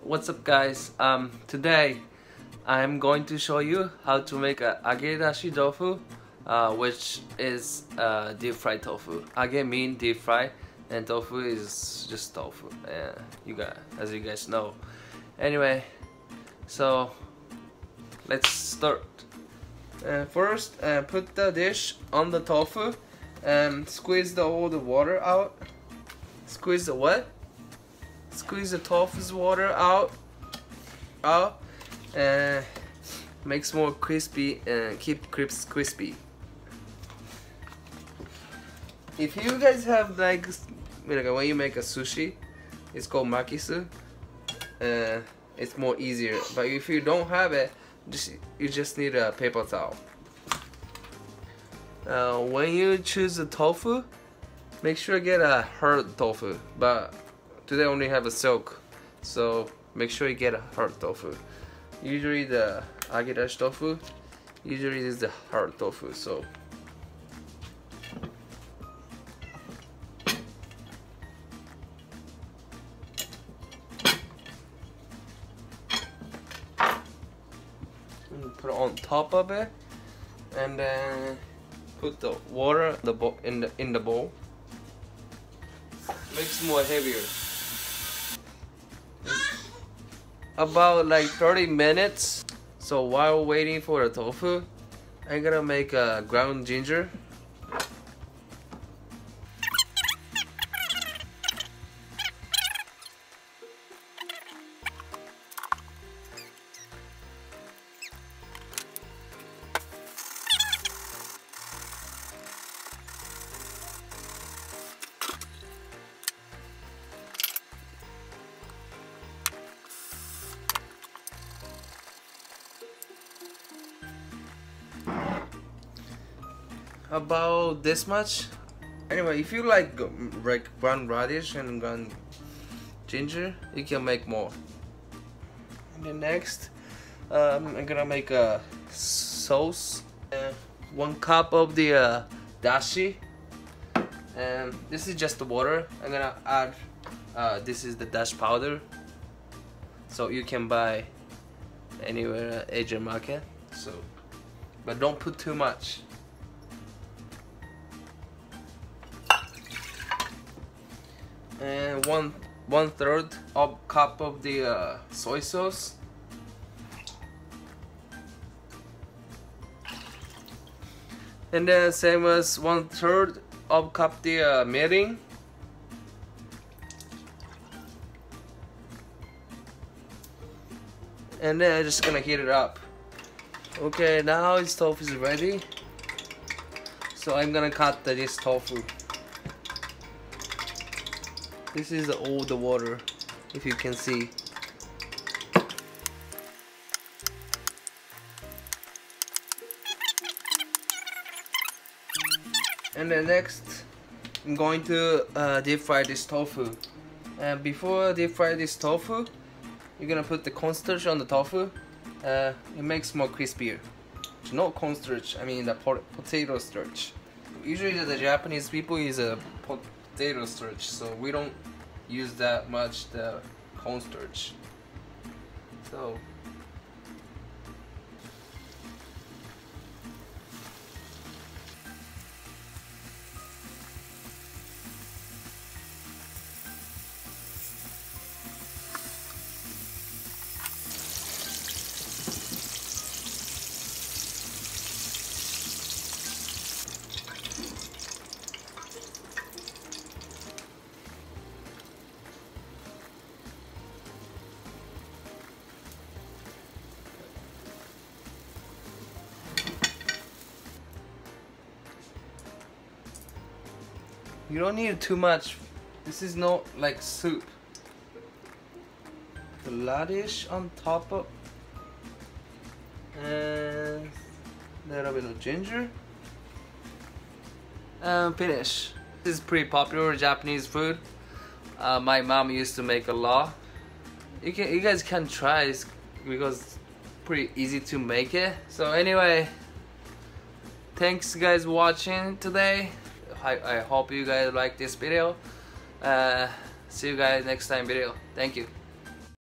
What's up guys? Today I'm going to show you how to make a Agedashi Tofu, which is deep fried tofu. Age mean deep fry and tofu is just tofu, as you guys know. Anyway, so let's start. First, put the dish on the tofu and squeeze all the water out. Squeeze the what? Squeeze the tofu's water out, and makes more crispy and keep crispy. If you guys have like when you make a sushi, it's called makisu. It's more easier. But if you don't have it, you just need a paper towel. When you choose the tofu, make sure to get a hard tofu. But today I only have a silk, so make sure you get a hard tofu. Usually the Agedashi tofu, usually is the hard tofu. So put it on top of it, and then put the water in the bowl. Makes it more heavier. About like 30 minutes. So while waiting for the tofu, I'm gonna make a ground ginger. About this much. Anyway, if you like ground radish and ground ginger, you can make more. And then next, I'm gonna make a sauce. 1 cup of the dashi, and this is just the water. I'm gonna add this is the dashi powder, so you can buy anywhere Asian market. So, but don't put too much. And one third of cup of the soy sauce, and then same as 1/3 of cup the mirin, and then I'm just gonna heat it up. Okay, now this tofu is ready, so I'm gonna cut this tofu. This is all the water, if you can see. And then next, I'm going to deep fry this tofu. And before deep fry this tofu, you're gonna put the cornstarch on the tofu. It makes more crispier. Not cornstarch, I mean the potato starch. Usually the Japanese people use a potato starch, so we don't use that much the cornstarch. So you don't need too much. This is not like soup. The radish on top of, and a little bit of ginger, and finish. This is pretty popular Japanese food. My mom used to make a lot. You guys can try this because it's pretty easy to make it. So anyway, thanks guys watching today. I hope you guys like this video. See you guys next time video. Thank you.